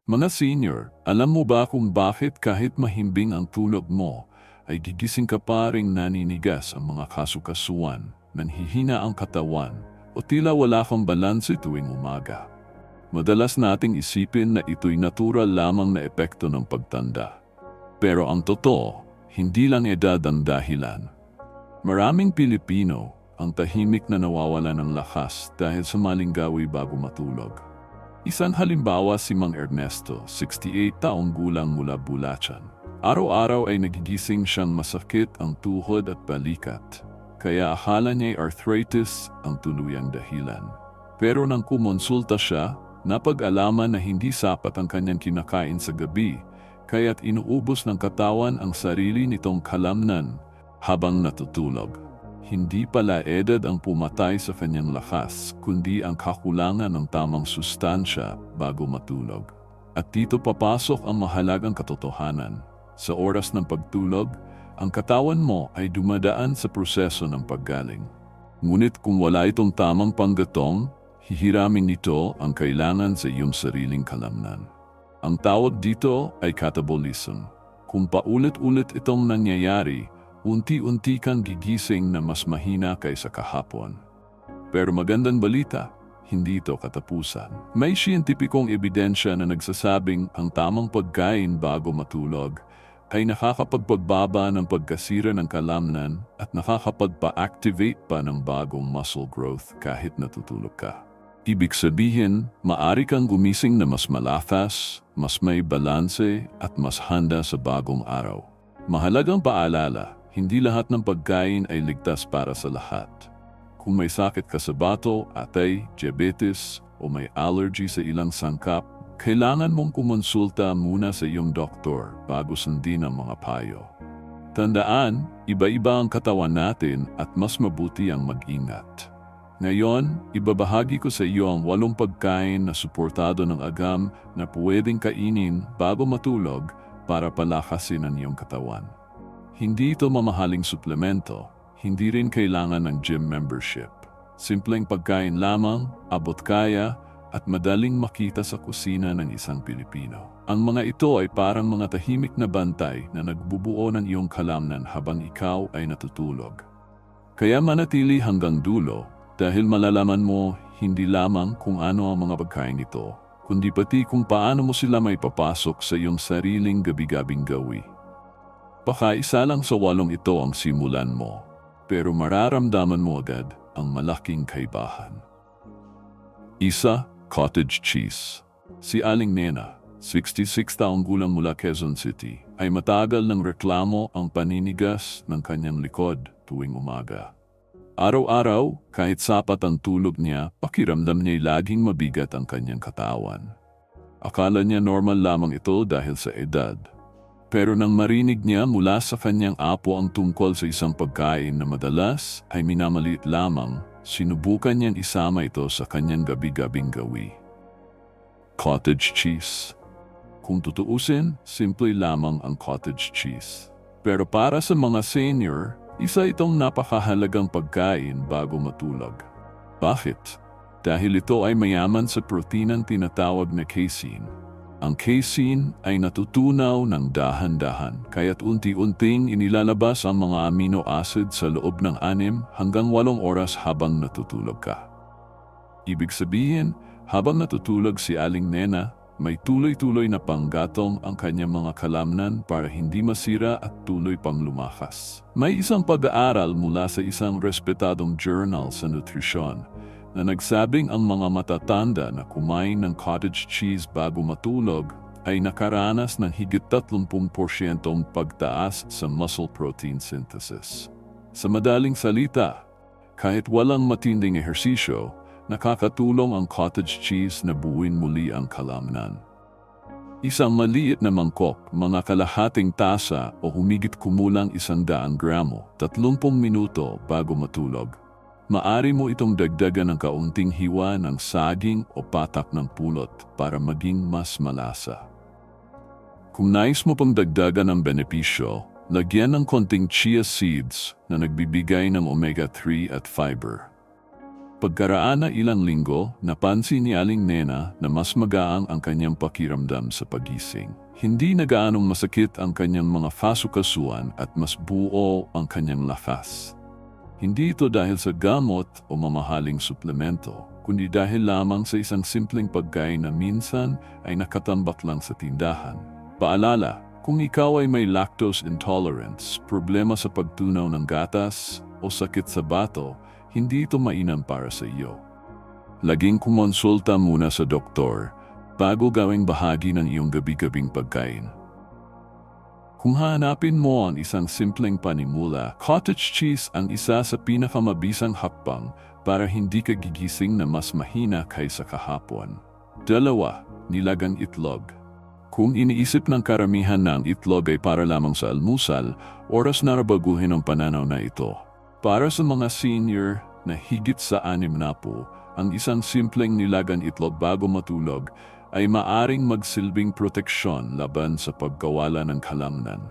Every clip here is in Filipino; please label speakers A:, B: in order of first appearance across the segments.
A: Mga senior, alam mo ba kung bakit kahit mahimbing ang tulog mo, ay gigising ka pa ring naninigas ang mga kasukasuan, nanhihina ang katawan, o tila wala kang balanse tuwing umaga? Madalas nating isipin na ito'y natural lamang na epekto ng pagtanda. Pero ang totoo, hindi lang edad ang dahilan. Maraming Pilipino ang tahimik na nawawala ng lakas dahil sa maling gawi bago matulog. Isang halimbawa si Mang Ernesto, 68 taong gulang mula Bulacan. Araw-araw ay nagigising siyang masakit ang tuhod at balikat, kaya akala niya'y arthritis ang tuluyang dahilan. Pero nang kumonsulta siya, napag-alaman na hindi sapat ang kanyang kinakain sa gabi, kaya't inuubos ng katawan ang sarili nitong kalamnan habang natutulog. Hindi pala edad ang pumatay sa kanyang lakas, kundi ang kakulangan ng tamang sustansya bago matulog. At dito papasok ang mahalagang katotohanan. Sa oras ng pagtulog, ang katawan mo ay dumadaan sa proseso ng paggaling. Ngunit kung wala itong tamang panggatong, hihiramin nito ang kailangan sa iyong sariling kalamnan. Ang tawag dito ay catabolism. Kung paulit-ulit itong nangyayari, unti-unti kang gigising na mas mahina kaysa kahapon. Pero magandang balita, hindi ito katapusan. May siyentipikong ebidensya na nagsasabing ang tamang pagkain bago matulog ay nakakapagpagbaba ng pagkasira ng kalamnan at nakakapagpa-activate pa ng bagong muscle growth kahit natutulog ka. Ibig sabihin, maaari kang gumising na mas malakas, mas may balanse at mas handa sa bagong araw. Mahalagang paalala, hindi lahat ng pagkain ay ligtas para sa lahat. Kung may sakit ka sa bato, atay, diabetes o may allergy sa ilang sangkap, kailangan mong kumonsulta muna sa iyong doktor bago sundin ang mga payo. Tandaan, iba-iba ang katawan natin at mas mabuti ang mag-ingat. Ngayon, ibabahagi ko sa iyo ang 8 pagkain na suportado ng agam na pwedeng kainin bago matulog para palakasin ang iyong katawan. Hindi ito mamahaling suplemento, hindi rin kailangan ng gym membership. Simpleng pagkain lamang, abot kaya, at madaling makita sa kusina ng isang Pilipino. Ang mga ito ay parang mga tahimik na bantay na nagbubuo ng iyong kalamnan habang ikaw ay natutulog. Kaya manatili hanggang dulo, dahil malalaman mo hindi lamang kung ano ang mga pagkain ito, kundi pati kung paano mo sila may papasok sa iyong sariling gabi-gabing gawi. Baka isa lang sa 8 ito ang simulan mo, pero mararamdaman mo agad ang malaking kaibahan. Isa, cottage cheese. Si Aling Nena, 66 taong gulang mula Quezon City, ay matagal ng reklamo ang paninigas ng kanyang likod tuwing umaga. Araw-araw, kahit sapat ang tulog niya, pakiramdam niya'y laging mabigat ang kanyang katawan. Akala niya normal lamang ito dahil sa edad. Pero nang marinig niya mula sa kanyang apo ang tungkol sa isang pagkain na madalas ay minamaliit lamang, sinubukan niyang isama ito sa kanyang gabi-gabing gawi. Cottage cheese. Kung tutuusin, simple lamang ang cottage cheese. Pero para sa mga senior, isa itong napakahalagang pagkain bago matulog. Bakit? Dahil ito ay mayaman sa proteinang tinatawag na casein. Ang casein ay natutunaw ng dahan-dahan, kaya't unti-unting inilalabas ang mga amino acid sa loob ng 6 hanggang 8 oras habang natutulog ka. Ibig sabihin, habang natutulog si Aling Nena, may tuloy-tuloy na panggatong ang kanyang mga kalamnan para hindi masira at tuloy pang lumakas. May isang pag-aaral mula sa isang respetadong journal sa nutrisyon na nagsabing ang mga matatanda na kumain ng cottage cheese bago matulog ay nakaranas ng higit 30% pagtaas sa muscle protein synthesis. Sa madaling salita, kahit walang matinding ehersisyo, nakakatulong ang cottage cheese na buuin muli ang kalamnan. Isang maliit na mangkok, mga kalahating tasa o humigit kumulang 100 gramo, 30 minuto bago matulog. Maari mo itong dagdagan ng kaunting hiwa ng saging o patak ng pulot para maging mas malasa. Kung nais mo pang dagdagan ng benepisyo, lagyan ng konting chia seeds na nagbibigay ng omega-3 at fiber. Pagkaraan na ilang linggo, napansin ni Aling Nena na mas magaang ang kanyang pakiramdam sa pagising. Hindi na gaanong masakit ang kanyang mga fasukasuan at mas buo ang kanyang lakas. Hindi ito dahil sa gamot o mamahaling suplemento, kundi dahil lamang sa isang simpleng pagkain na minsan ay nakatambak lang sa tindahan. Paalala, kung ikaw ay may lactose intolerance, problema sa pagtunaw ng gatas o sakit sa bato, hindi ito mainam para sa iyo. Laging kumonsulta muna sa doktor bago gawing bahagi ng iyong gabi-gabing pagkain. Kung hahanapin mo ang isang simpleng panimula, cottage cheese ang isa sa pinakamabisang hakbang para hindi ka gigising na mas mahina kaysa kahapon. 2. Nilagang itlog. Kung iniisip ng karamihan na ang itlog ay para lamang sa almusal, oras na baguhin ang pananaw na ito. Para sa mga senior na higit sa 60, ang isang simpleng nilagang itlog bago matulog ay maaring magsilbing proteksyon laban sa pagkawala ng kalamnan.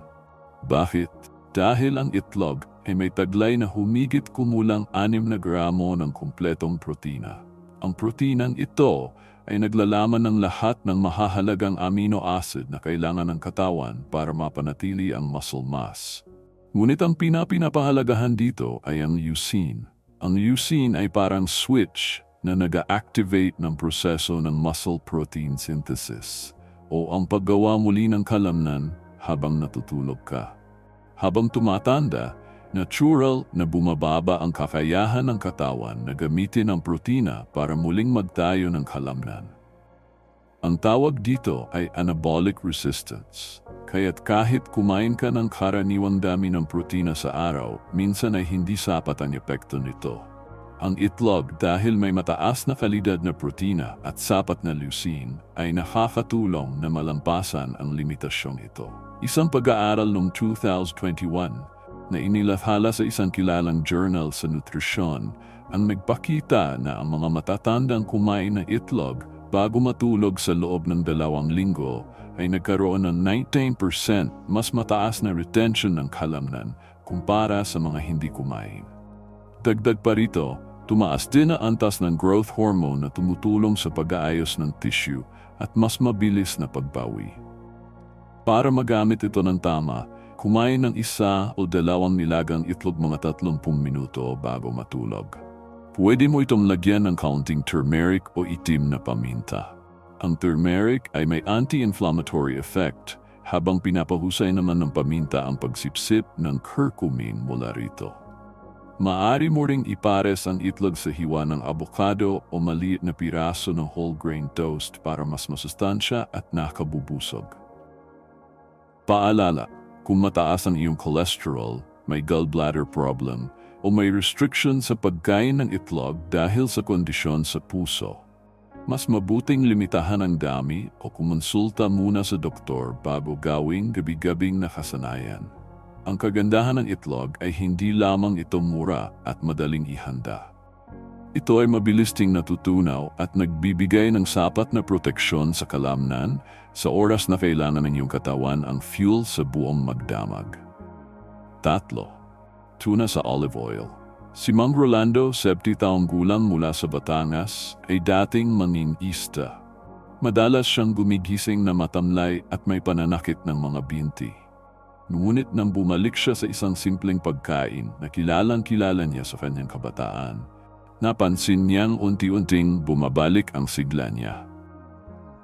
A: Bakit? Dahil ang itlog ay may taglay na humigit kumulang 6 na gramo ng kumpletong protina. Ang protinang ito ay naglalaman ng lahat ng mahahalagang amino acid na kailangan ng katawan para mapanatili ang muscle mass. Ngunit ang pinapahalagahan dito ay ang leucine. Ang leucine ay parang switch na nag-activate ng proseso ng muscle protein synthesis o ang paggawa muli ng kalamnan habang natutulog ka. Habang tumatanda, natural na bumababa ang kakayahan ng katawan na gamitin ang protina para muling magtayo ng kalamnan. Ang tawag dito ay anabolic resistance. Kaya't kahit kumain ka ng karaniwang dami ng protina sa araw, minsan ay hindi sapat ang epekto nito. Ang itlog dahil may mataas na kalidad na protina at sapat na leucine ay nakakatulong na malampasan ang limitasyong ito. Isang pag-aaral noong 2021 na inilathala sa isang kilalang journal sa nutrisyon ang nagpakita na ang mga matatandang kumain ng itlog bago matulog sa loob ng 2 linggo ay nagkaroon ng 19% mas mataas na retention ng kalamnan kumpara sa mga hindi kumain. Dagdag pa rito, tumaas din ang antas ng growth hormone na tumutulong sa pag-aayos ng tissue at mas mabilis na pagbawi. Para magamit ito ng tama, kumain ng 1 o 2 nilagang itlog mga 30 minuto bago matulog. Pwede mo itong lagyan ng kaunting turmeric o itim na paminta. Ang turmeric ay may anti-inflammatory effect, habang pinapahusay naman ng paminta ang pagsipsip ng curcumin mula rito. Maaari mo ring ipares ang itlog sa hiwa ng avocado o maliit na piraso ng whole grain toast para mas masustansya at nakabubusog. Paalala, kung mataas ang iyong cholesterol, may gallbladder problem, o may restriction sa pagkain ng itlog dahil sa kondisyon sa puso, mas mabuting limitahan ang dami o kumonsulta muna sa doktor bago gawing gabi-gabing nakasanayan. Ang kagandahan ng itlog ay hindi lamang ito mura at madaling ihanda. Ito ay mabilis ding natutunaw at nagbibigay ng sapat na proteksyon sa kalamnan sa oras na kailangan ng iyong katawan ang fuel sa buong magdamag. 3. Tuna sa olive oil. Si Mang Rolando, 70 taong gulang mula sa Batangas, ay dating mangingista. Madalas siyang gumigising na matamlay at may pananakit ng mga binti. Ngunit nang bumalik siya sa isang simpleng pagkain na kilalang-kilala niya sa kanyang kabataan, napansin niyang unti-unting bumabalik ang sigla niya.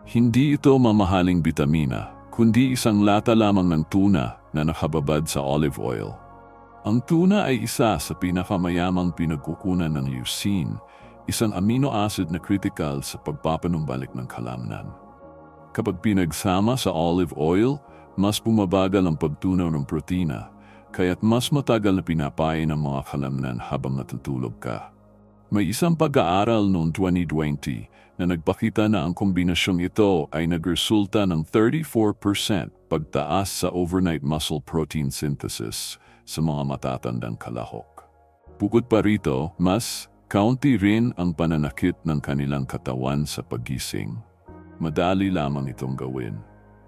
A: Hindi ito mamahaling bitamina, kundi isang lata lamang ng tuna na nakababad sa olive oil. Ang tuna ay isa sa pinakamayamang pinagkukunan ng leucine, isang amino acid na critical sa pagpapanumbalik ng kalamnan. Kapag pinagsama sa olive oil, mas bumabagal ang pagtunaw ng protina, kaya't mas matagal na pinapain ang mga kalamnan habang natutulog ka. May isang pag-aaral noong 2020 na nagpakita na ang kombinasyong ito ay nagresulta ng 34% pagtaas sa overnight muscle protein synthesis sa mga matatandang kalahok. Bukod pa rito, mas kaunti rin ang pananakit ng kanilang katawan sa pagising. Madali lamang itong gawin.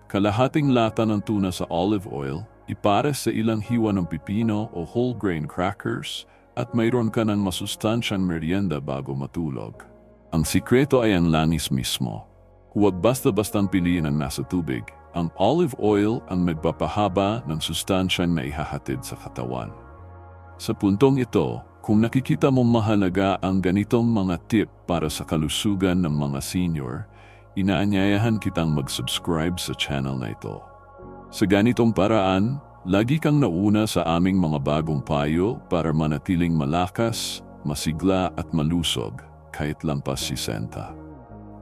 A: Kalahating lata ng tuna sa olive oil, ipares sa ilang hiwa ng pipino o whole grain crackers at mayroon ka ng masustansyang merienda bago matulog. Ang sikreto ay ang langis mismo. Huwag basta-bastang piliin ang nasa tubig. Ang olive oil ang magpapahaba ng sustansyang naihahatid sa katawan. Sa puntong ito, kung nakikita mong mahalaga ang ganitong mga tip para sa kalusugan ng mga senior, inaanyayahan kitang mag-subscribe sa channel na ito. Sa ganitong paraan, lagi kang nauna sa aming mga bagong payo para manatiling malakas, masigla at malusog kahit lampas 60.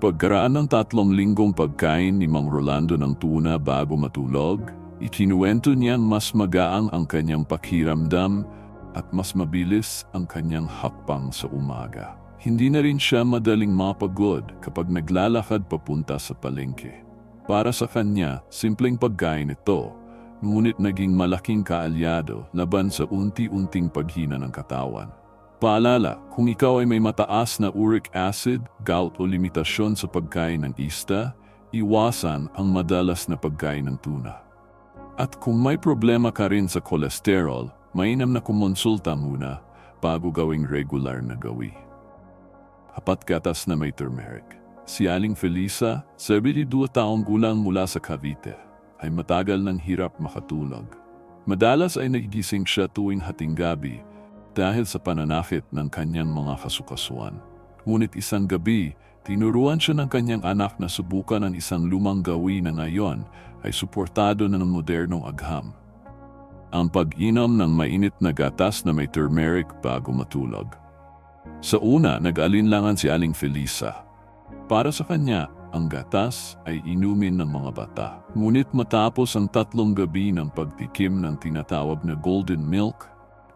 A: Pagkaraan ng 3 linggong pagkain ni Mang Rolando ng tuna bago matulog, ikinuwento niyang mas magaang ang kanyang pakiramdam at mas mabilis ang kanyang hakbang sa umaga. Hindi na rin siya madaling mapagod kapag naglalakad papunta sa palengke. Para sa kanya, simpleng pagkain ito, ngunit naging malaking kaalyado laban sa unti-unting paghina ng katawan. Paalala, kung ikaw ay may mataas na uric acid, gout o limitasyon sa pagkain ng isda, iwasan ang madalas na pagkain ng tuna. At kung may problema ka rin sa kolesterol, mainam na kumonsulta muna bago gawing regular na gawi. Hapat gatas na may turmeric. Si Aling Felisa, 72 taong gulang mula sa Cavite, ay matagal ng hirap makatulog. Madalas ay nagigising siya tuwing hating gabi dahil sa pananakit ng kanyang mga kasukasuan. Ngunit isang gabi, tinuruan siya ng kanyang anak na subukan ang isang lumang gawi na ngayon ay suportado na ng modernong agham. Ang pag-inom ng mainit na gatas na may turmeric bago matulog. Sa una, nag-alinlangan si Aling Felisa. Para sa kanya, ang gatas ay inumin ng mga bata. Ngunit matapos ang 3 gabi ng pagtikim ng tinatawag na golden milk,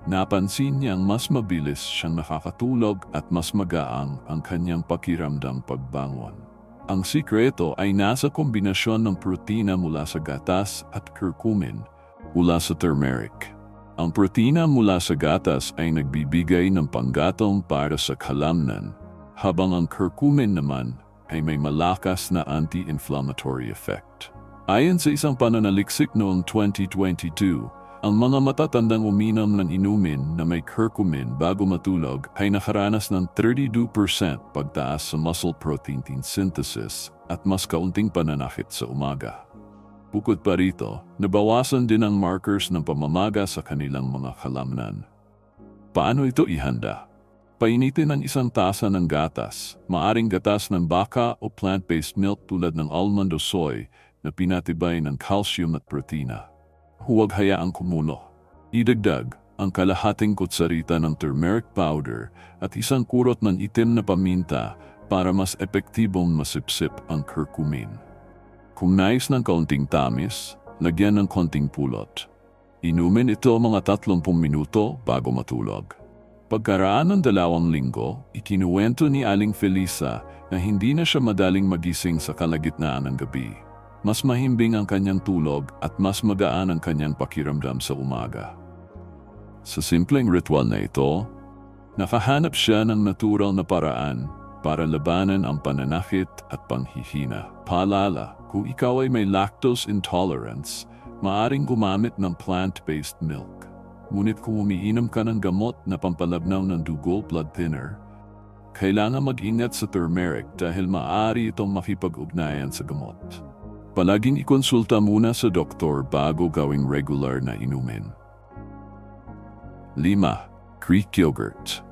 A: napansin niyang mas mabilis siyang nakakatulog at mas magaang ang kanyang pakiramdam pagbangon. Ang sikreto ay nasa kombinasyon ng protina mula sa gatas at curcumin mula sa turmeric. Ang protina mula sa gatas ay nagbibigay ng panggatong para sa kalamnan, habang ang curcumin naman ay may malakas na anti-inflammatory effect. Ayon sa isang pananaliksik noong 2022, ang mga matatandang uminom ng inumin na may curcumin bago matulog ay nakaranas ng 32% pagtaas sa muscle protein synthesis at mas kaunting pananakit sa umaga. Bukod pa rito, nabawasan din ang markers ng pamamaga sa kanilang mga kalamnan. Paano ito ihanda? Painitin ang 1 tasa ng gatas, maaring gatas ng baka o plant-based milk tulad ng almond o soy na pinatibay ng calcium at protina. Huwag hayaang kumulo. Idagdag ang kalahating kutsarita ng turmeric powder at 1 kurot ng itim na paminta para mas epektibong masipsip ang curcumin. Kung nais ng kaunting tamis, lagyan ng konting pulot. Inumin ito mga 30 minuto bago matulog. Pagkaraan ng 2 linggo, ikinuwento ni Aling Felisa na hindi na siya madaling magising sa kalagitnaan ng gabi. Mas mahimbing ang kanyang tulog at mas magaan ang kanyang pakiramdam sa umaga. Sa simpleng ritual na ito, nakahanap siya ng natural na paraan para labanan ang pananakit at panghihina. Paalala, kung ikaw ay may lactose intolerance, maaring gumamit ng plant-based milk. Ngunit kung umiinom ka ng gamot na pampalabnaw ng dugo, blood thinner, kailangan mag-ingat sa turmeric dahil maaari itong makipag-ugnayan sa gamot. Palaging ikonsulta muna sa doktor bago gawing regular na inumin. 5. Greek yogurt.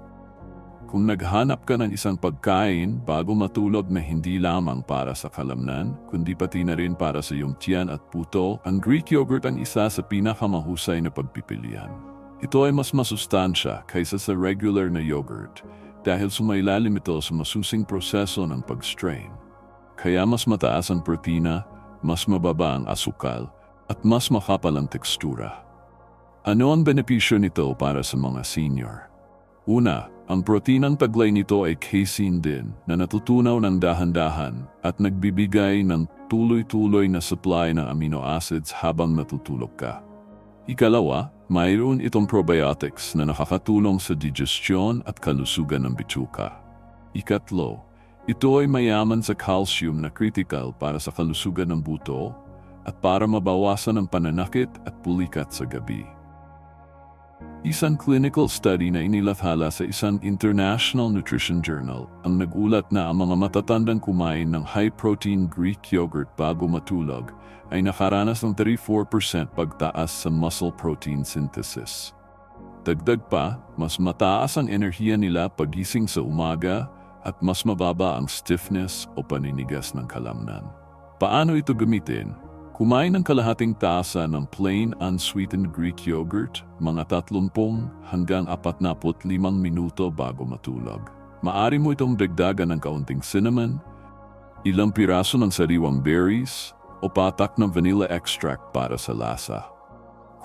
A: Kung naghanap ka ng isang pagkain bago matulog na hindi lamang para sa kalamnan, kundi pati na rin para sa iyong tiyan at puto, ang Greek yogurt ang isa sa pinakamahusay na pagpipilian. Ito ay mas masustansya kaysa sa regular na yogurt dahil sumailalim ito sa masusing proseso ng pag-strain. Kaya mas mataas ang protina, mas mababa ang asukal, at mas makapal ang tekstura. Ano ang benepisyo nito para sa mga senior? Una, ang proteinang taglay nito ay casein din na natutunaw ng dahan-dahan at nagbibigay ng tuloy-tuloy na supply ng amino acids habang natutulog ka. Ikalawa, mayroon itong probiotics na nakakatulong sa digestion at kalusugan ng bituka. Ikatlo, ito ay mayaman sa calcium na critical para sa kalusugan ng buto at para mabawasan ang pananakit at pulikat sa gabi. Isang clinical study na inilathala sa isang international nutrition journal ang nagulat na ang mga matatandang kumain ng high-protein Greek yogurt bago matulog ay nakaranas ng 34% pagtaas sa muscle protein synthesis. Dagdag pa, mas mataas ang enerhiya nila pagising sa umaga at mas mababa ang stiffness o paninigas ng kalamnan. Paano ito gamitin? Kumain ng kalahating tasa ng plain unsweetened Greek yogurt, mga 30 hanggang 45 minuto bago matulog. Maaari mo itong dagdagan ng kaunting cinnamon, ilang piraso ng sariwang berries, o patak ng vanilla extract para sa lasa.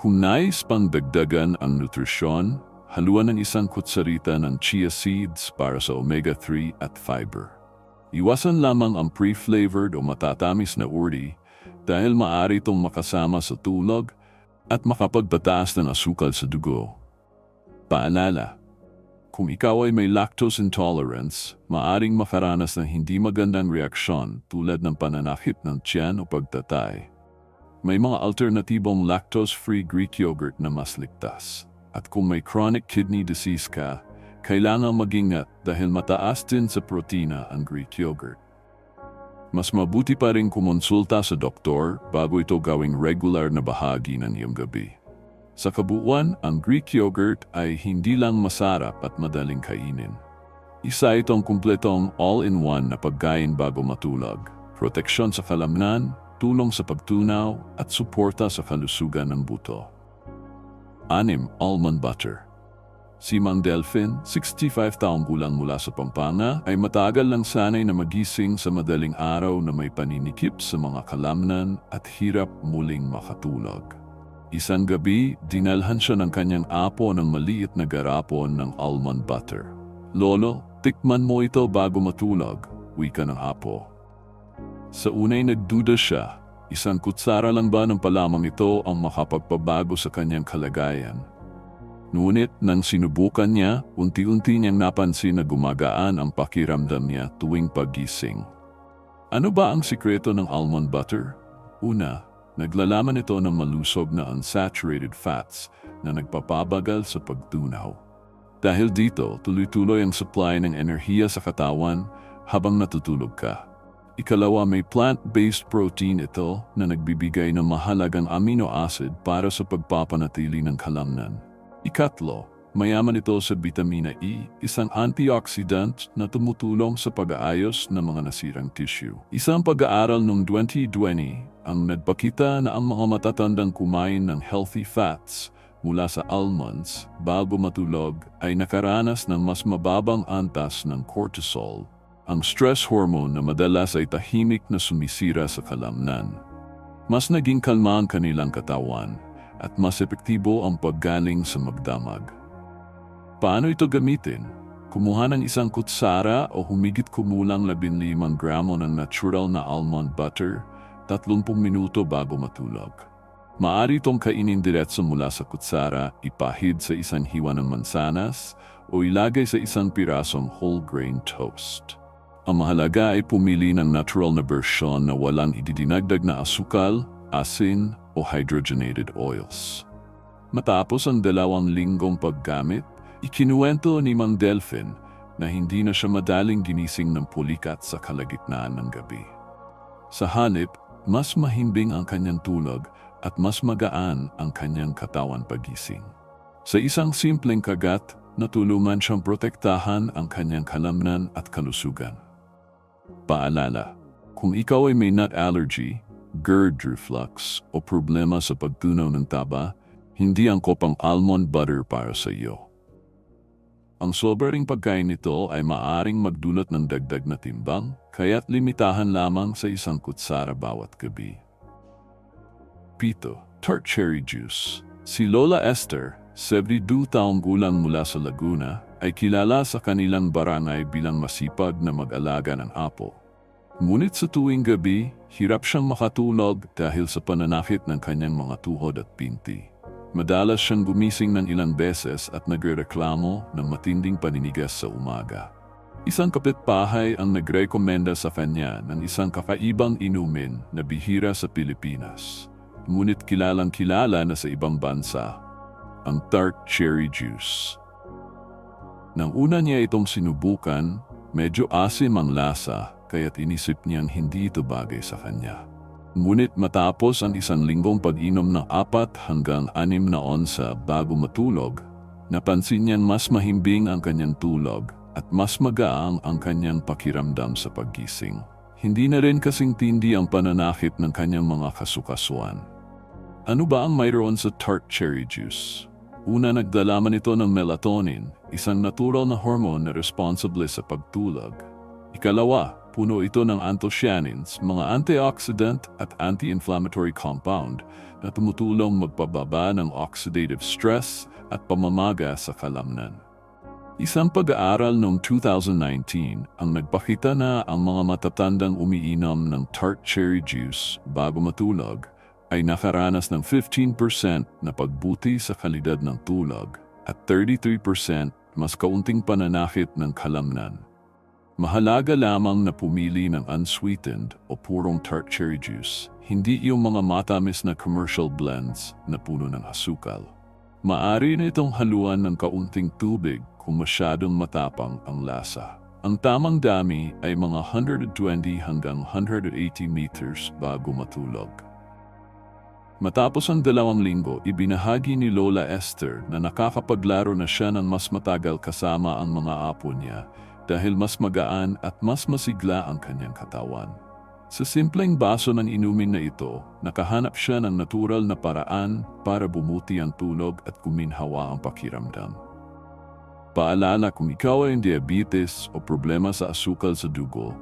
A: Kung nais pang dagdagan ang nutrisyon, haluan ng isang kutsarita ng chia seeds para sa omega-3 at fiber. Iwasan lamang ang pre-flavored o matatamis na uri dahil maaari itong makasama sa tulog at makapagtataas ng asukal sa dugo. Paalala, kung ikaw ay may lactose intolerance, maaring makaranas ng hindi magandang reaksyon tulad ng pananakit ng tiyan o pagtatay. May mga alternatibong lactose-free Greek yogurt na mas ligtas. At kung may chronic kidney disease ka, kailangan mag-ingat dahil mataas din sa protina ang Greek yogurt. Mas mabuti pa rin kumonsulta sa doktor bago ito gawing regular na bahagi ng iyong gabi. Sa kabuuan, ang Greek yogurt ay hindi lang masarap at madaling kainin. Isa itong kumpletong all-in-one na pagkain bago matulog, proteksyon sa kalamnan, tulong sa pagtunaw at suporta sa kalusugan ng buto. 6. Almond butter. Si Mang Delphin, 65 taong gulang mula sa Pampanga, ay matagal lang sanay na magising sa madaling araw na may paninikip sa mga kalamnan at hirap muling makatulog. Isang gabi, dinalhan siya ng kanyang apo ng maliit na garapon ng almond butter. "Lolo, tikman mo ito bago matulog," wika ng apo. Sa unay nagduda siya, isang kutsara lang ba ng palamang ito ang makapagpabago sa kanyang kalagayan? Ngunit nang sinubukan niya, unti-unti niyang napansin na gumagaan ang pakiramdam niya tuwing paggising. Ano ba ang sikreto ng almond butter? Una, naglalaman ito ng malusog na unsaturated fats na nagpapabagal sa pagtunaw. Dahil dito, tuloy-tuloy ang supply ng enerhiya sa katawan habang natutulog ka. Ikalawa, may plant-based protein ito na nagbibigay ng mahalagang amino acid para sa pagpapanatili ng kalamnan. Ikatlo, mayaman ito sa vitamina E, isang antioxidant na tumutulong sa pag-aayos ng mga nasirang tissue. Isang pag-aaral noong 2020 ang nagpakita na ang mga matatandang kumain ng healthy fats mula sa almonds bago matulog ay nakaranas ng mas mababang antas ng cortisol, ang stress hormone na madalas ay tahimik na sumisira sa kalamnan. Mas naging kalma ang kanilang katawan at mas epektibo ang paggaling sa magdamag. Paano ito gamitin? Kumuha ng isang kutsara o humigit kumulang 15 gramo ng natural na almond butter, 30 minuto bago matulog. Maaari itong kainin diretso mula sa kutsara, ipahid sa isang hiwa ng mansanas, o ilagay sa isang pirasong whole grain toast. Ang mahalaga ay pumili ng natural na bersyon na walang ididinagdag na asukal, asin, o hydrogenated oils. Matapos ang 2 linggong paggamit, ikinuwento ni Mang Delphin na hindi na siya madaling ginising ng pulikat sa kalagitnaan ng gabi. Sa halip, mas mahimbing ang kanyang tulog at mas magaan ang kanyang katawan pagising. Sa isang simpleng kagat, natulungan siyang protektahan ang kanyang kalamnan at kalusugan. Paalala, kung ikaw ay may nut allergy, GERD reflux o problema sa pagtunaw ng taba, hindi angkop ang almond butter para sa iyo. Ang sobrang pagkain nito ay maaaring magdulot ng dagdag na timbang, kaya't limitahan lamang sa isang kutsara bawat gabi. 7. Tart cherry juice. Si Lola Esther, 72 taong gulang mula sa Laguna, ay kilala sa kanilang barangay bilang masipag na mag-alaga ng apo. Ngunit sa tuwing gabi, hirap siyang makatulog dahil sa pananakit ng kanyang mga tuhod at pinti. Madalas siyang gumising ng ilang beses at nagrereklamo ng matinding paninigas sa umaga. Isang kapitbahay ang nagrekomenda sa kanya ng isang kakaibang inumin na bihira sa Pilipinas, ngunit kilalang-kilala na sa ibang bansa. ang tart cherry juice. Nang una niya itong sinubukan, medyo asim ang lasa kaya't inisip niyang hindi ito bagay sa kanya. Ngunit matapos ang 1 linggong pag-inom ng 4 hanggang 6 na onsa bago matulog, napansin niyang mas mahimbing ang kanyang tulog at mas magaang ang kanyang pakiramdam sa paggising. Hindi na rin kasing tindi ang pananakit ng kanyang mga kasukasuan. Ano ba ang mayroon sa tart cherry juice? Una, nagdalaman ito ng melatonin, isang natural na hormone na responsable sa pagtulog. Ikalawa, puno ito ng anthocyanins, mga antioxidant at anti-inflammatory compound na tumutulong magpababa ng oxidative stress at pamamaga sa kalamnan. Isang pag-aaral noong 2019 ang nagpakita na ang mga matatandang umiinom ng tart cherry juice bago matulog ay nakaranas ng 15% na pagbuti sa kalidad ng tulog at 33% mas kaunting pananakit ng kalamnan. Mahalaga lamang na pumili ng unsweetened o purong tart cherry juice, hindi yung mga matamis na commercial blends na puno ng asukal. Maaari na itong haluan ng kaunting tubig kung masyadong matapang ang lasa. Ang tamang dami ay mga 120 hanggang 180 meters bago matulog. Matapos ang 2 linggo, ibinahagi ni Lola Esther na nakakapaglaro na siya ng mas matagal kasama ang mga apo niya dahil mas magaan at mas masigla ang kanyang katawan. Sa simpleng baso ng inumin na ito, nakahanap siya ng natural na paraan para bumuti ang tulog at kuminhawa ang pakiramdam. Paalala, kung ikaw ay diabetes o problema sa asukal sa dugo,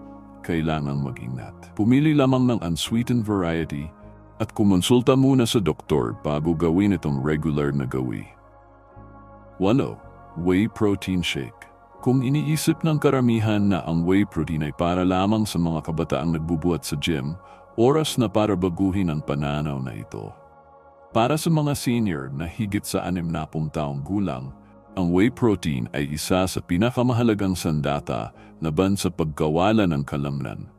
A: kailangang mag-ingat. Pumili lamang ng unsweetened variety at kumonsulta muna sa doktor bago gawin itong regular na gawi. 1. Whey protein shake. Kung iniisip ng karamihan na ang whey protein ay para lamang sa mga kabataang nagbubuhat sa gym, oras na para baguhin ang pananaw na ito. Para sa mga senior na higit sa 60 taong gulang, ang whey protein ay isa sa pinakamahalagang sandata laban sa pagkawala ng kalamnan.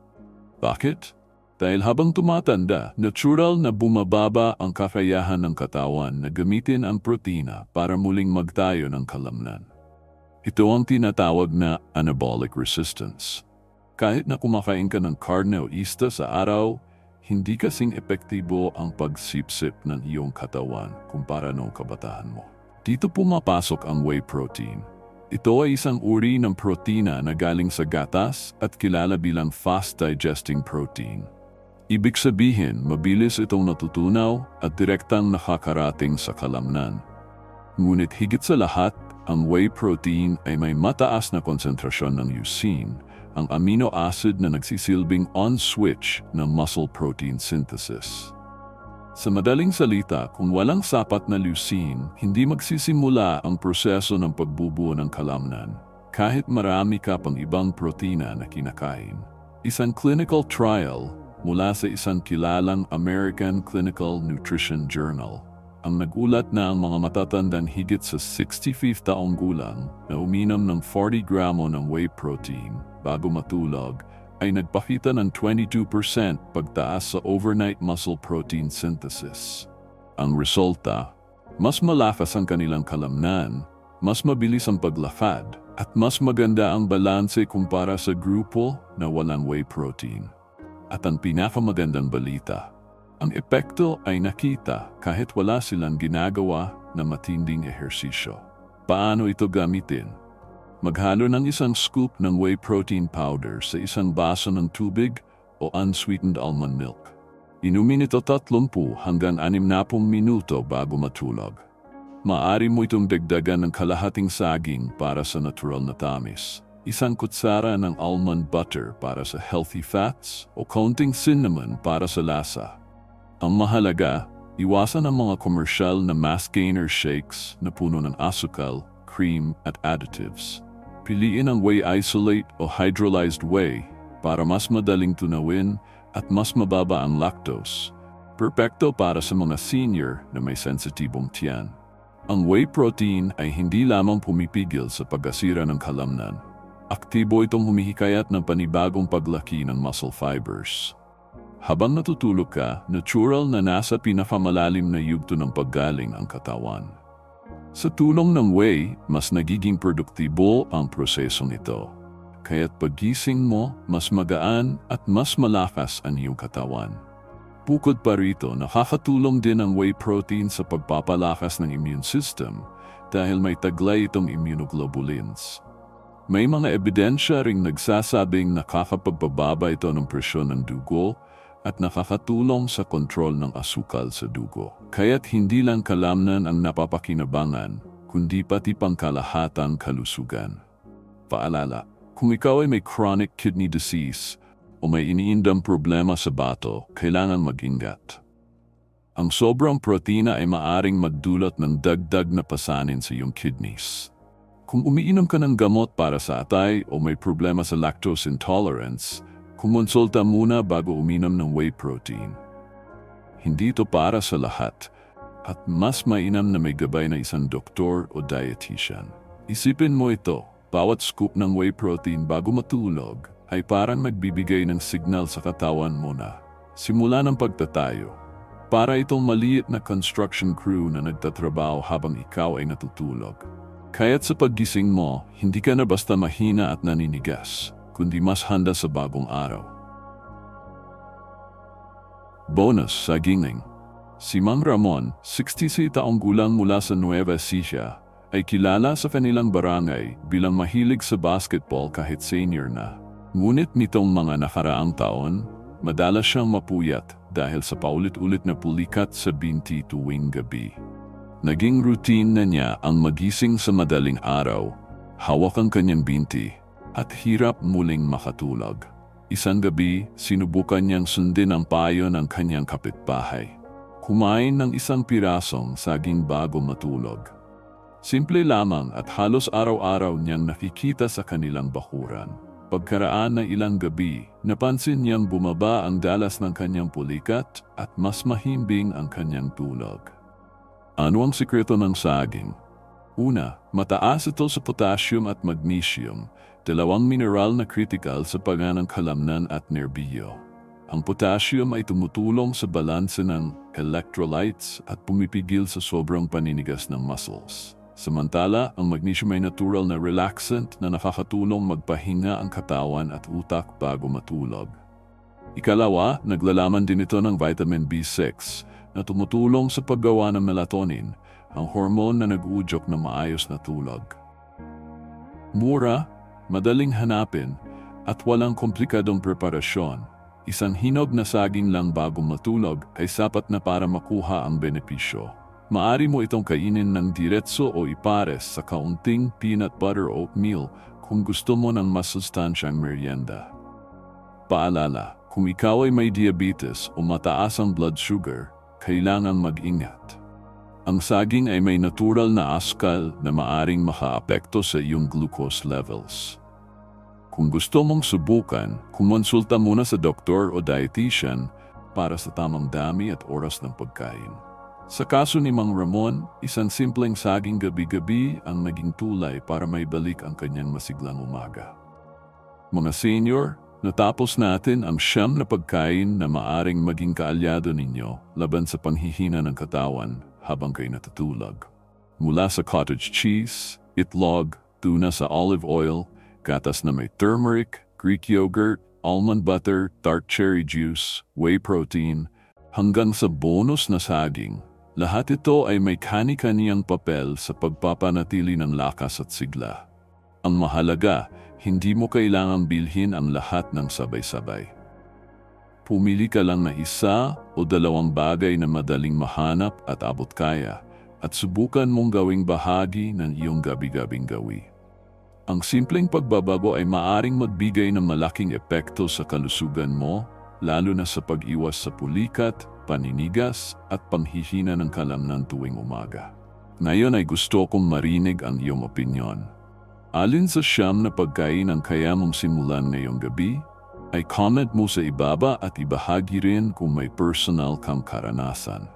A: Bakit? Dahil habang tumatanda, natural na bumababa ang kakayahan ng katawan na gamitin ang protina para muling magtayo ng kalamnan. Ito ang tinatawag na anabolic resistance. Kahit na kumakain ka ng karne o isda sa araw, hindi kasing epektibo ang pagsipsip ng iyong katawan kumpara noong kabataan mo. Dito pumapasok ang whey protein. Ito ay isang uri ng protina na galing sa gatas at kilala bilang fast-digesting protein. Ibig sabihin, mabilis itong natutunaw at direktang nakakarating sa kalamnan. Ngunit higit sa lahat, ang whey protein ay may mataas na konsentrasyon ng leucine, ang amino acid na nagsisilbing on-switch ng muscle protein synthesis. Sa madaling salita, kung walang sapat na leucine, hindi magsisimula ang proseso ng pagbubuo ng kalamnan, kahit marami ka pang ibang protina na kinakain. Isang clinical trial mula sa isang kilalang American Clinical Nutrition Journal ang nagulat na ang mga matatandang higit sa 65 taong gulang na uminom ng 40 gramo ng whey protein bago matulog ay nagpakita ng 22% pagtaas sa overnight muscle protein synthesis. Ang resulta, mas malakas ang kanilang kalamnan, mas mabilis ang paglakad, at mas maganda ang balanse kumpara sa grupo na walang whey protein. At ang pinakamagandang balita, ang epekto ay nakita kahit wala silang ginagawa na matinding ehersisyo. Paano ito gamitin? Maghalo ng 1 scoop ng whey protein powder sa 1 baso ng tubig o unsweetened almond milk. Inumin ito 30 hanggang 60 minuto bago matulog. Maaari mo itong dagdagan ng kalahating saging para sa natural na tamis, 1 kutsara ng almond butter para sa healthy fats o kaunting cinnamon para sa lasa. Ang mahalaga, iwasan ang mga komersyal na mass gainer shakes na puno ng asukal, cream at additives. Piliin ang whey isolate o hydrolyzed whey para mas madaling tunawin at mas mababa ang lactose. Perpekto para sa mga senior na may sensitibong tiyan. Ang whey protein ay hindi lamang pumipigil sa pagkasira ng kalamnan. Aktibo itong humihikayat ng panibagong paglaki ng muscle fibers. Habang natutulog ka, natural na nasa pinakamalalim na yugto ng paggaling ang katawan. Sa tulong ng whey, mas nagiging produktibo ang prosesong ito. Kaya't paggising mo, mas magaan at mas malakas ang iyong katawan. Bukod pa rito, nakakatulong din ang whey protein sa pagpapalakas ng immune system dahil may taglay itong immunoglobulins. May mga ebidensya ring nagsasabing nakakapagpababa ito ng presyon ng dugo at nakakatulong sa kontrol ng asukal sa dugo. Kaya't hindi lang kalamnan ang napapakinabangan, kundi pati pangkalahatang kalusugan. Paalala, kung ikaw ay may chronic kidney disease o may iniindang problema sa bato, kailangan mag-ingat. Ang sobrang protina ay maaring magdulot ng dagdag na pasanin sa iyong kidneys. Kung umiinom ka ng gamot para sa atay o may problema sa lactose intolerance, kumonsulta muna bago uminom ng whey protein. Hindi ito para sa lahat at mas mainam na may gabay na isang doktor o dietitian. Isipin mo ito, bawat scoop ng whey protein bago matulog ay parang magbibigay ng signal sa katawan mo na simula ng pagtatayo. Para itong maliit na construction crew na nagtatrabaho habang ikaw ay natutulog. Kaya't sa paggising mo, hindi ka na basta mahina at naninigas, kundi mas handa sa bagong araw. Bonus sa gining. Si Mang Ramon, 66 taong gulang mula sa Nueva Ecija, ay kilala sa kanilang barangay bilang mahilig sa basketball kahit senior na. Ngunit nitong mga nakaraang taon, madalas siyang mapuyat dahil sa paulit-ulit na pulikat sa binti tuwing gabi. Naging routine na niya ang magising sa madaling araw, hawak ang kanyang binti, at hirap muling makatulog. Isang gabi, sinubukan niyang sundin ang payo ng kanyang kapitbahay. Kumain ng isang pirasong saging bago matulog. Simple lamang at halos araw-araw niyang nakikita sa kanilang bakuran. Pagkaraan ng ilang gabi, napansin niyang bumaba ang dalas ng kanyang pulikat at mas mahimbing ang kanyang tulog. Ano ang sikreto ng saging? Una, mataas ito sa potassium at magnesium, dalawang mineral na kritikal sa pagganang kalamnan at nerbiyo. Ang potassium ay tumutulong sa balanse ng electrolytes at pumipigil sa sobrang paninigas ng muscles. Samantala, ang magnesium ay natural na relaxant na nakakatulong magpahinga ang katawan at utak bago matulog. Ikalawa, naglalaman din ito ng vitamin B6 na tumutulong sa paggawa ng melatonin, ang hormone na nag-uudyok ng maayos na tulog. Mura, madaling hanapin, at walang komplikadong preparasyon. Isang hinog na saging lang bago matulog ay sapat na para makuha ang benepisyo. Maari mo itong kainin ng diretso o ipares sa kaunting peanut butter o oatmeal kung gusto mo ng mas sustansyang merienda. Paalala, kung ikaw ay may diabetes o mataas ang blood sugar, kailangan mag-ingat. Ang saging ay may natural na askal na maaring makaapekto sa iyong glucose levels. Kung gusto mong subukan, kumonsulta muna sa doktor o dietitian para sa tamang dami at oras ng pagkain. Sa kaso ni Mang Ramon, isang simpleng saging gabi-gabi ang naging tulay para maibalik ang kanyang masiglang umaga. Mga senior, natapos natin ang 9 na pagkain na maaring maging kaalyado ninyo laban sa panghihina ng katawan habang kayo natutulog. Mula sa cottage cheese, itlog, tuna sa olive oil, gatas na may turmeric, Greek yogurt, almond butter, tart cherry juice, whey protein, hanggang sa bonus na saging. Lahat ito ay may kani-kaniyang papel sa pagpapanatili ng lakas at sigla. Ang mahalaga, hindi mo kailangang bilhin ang lahat ng sabay-sabay. Pumili ka lang na 1 o 2 bagay na madaling mahanap at abot kaya at subukan mong gawing bahagi ng iyong gabi-gabing gawi. Ang simpleng pagbabago ay maaring magbigay ng malaking epekto sa kalusugan mo, lalo na sa pag-iwas sa pulikat, paninigas at panghihina ng kalamnan tuwing umaga. Ngayon ay gusto kong marinig ang iyong opinyon. Alin sa 9 na pagkain ang kaya mong simulan ngayong gabi? Ay comment mo sa ibaba at ibahagi rin kung may personal kang karanasan.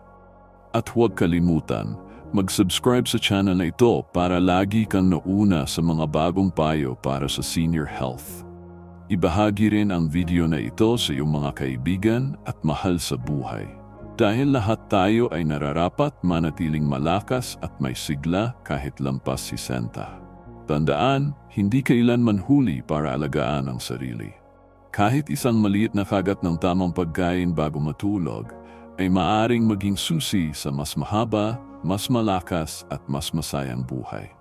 A: At huwag kalimutan, mag-subscribe sa channel na ito para lagi kang nauna sa mga bagong payo para sa senior health. Ibahagi rin ang video na ito sa iyong mga kaibigan at mahal sa buhay. Dahil lahat tayo ay nararapat manatiling malakas at may sigla kahit lampas 60. Tandaan, hindi kailanman huli para alagaan ang sarili. Kahit isang maliit na kagat ng tamang pagkain bago matulog, ay maaring maging susi sa mas mahaba, mas malakas at mas masayang buhay.